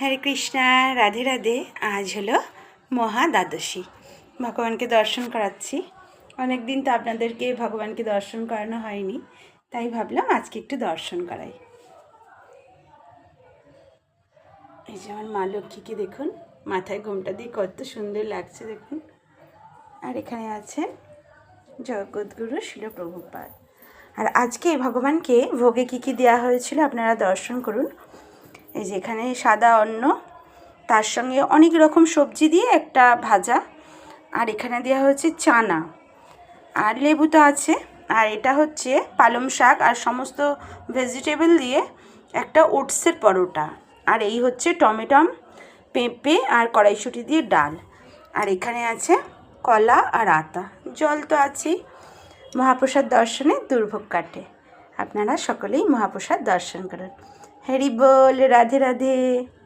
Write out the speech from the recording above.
হরে কৃষ্ণা, রাধে রাধে। আজ হলো মহা দ্বাদশী, ভগবানকে দর্শন করাচ্ছি। অনেক দিন তো আপনাদেরকে ভগবানকে দর্শন করানো হয়নি, তাই ভাবলাম আজকে একটু দর্শন করাই। এই যে আমার মা লক্ষ্মীকে দেখুন, মাথায় ঘোমটা দিয়ে কত সুন্দর লাগছে দেখুন। আর এখানে আছেন জগৎগুরু শিল প্রভুপাদ। আর আজকে ভগবানকে ভোগে কী কী দেওয়া হয়েছিল আপনারা দর্শন করুন। এই যে এখানে সাদা অন্ন, তার সঙ্গে অনেক রকম সবজি দিয়ে একটা ভাজা, আর এখানে দেওয়া হয়েছে চানা, আর লেবু তো আছে, আর এটা হচ্ছে পালং শাক আর সমস্ত ভেজিটেবল দিয়ে একটা ওটসের পরোটা, আর এই হচ্ছে টমেটম, পেঁপে আর কড়াইশুঁটি দিয়ে ডাল, আর এখানে আছে কলা আর আতা, জল তো আছেই। মহাপ্রসাদ দর্শনে দুর্ভোগ কাটে। আপনারা সকলেই মহাপ্রসাদ দর্শন করুন। হরি বল, রাধে রাধে।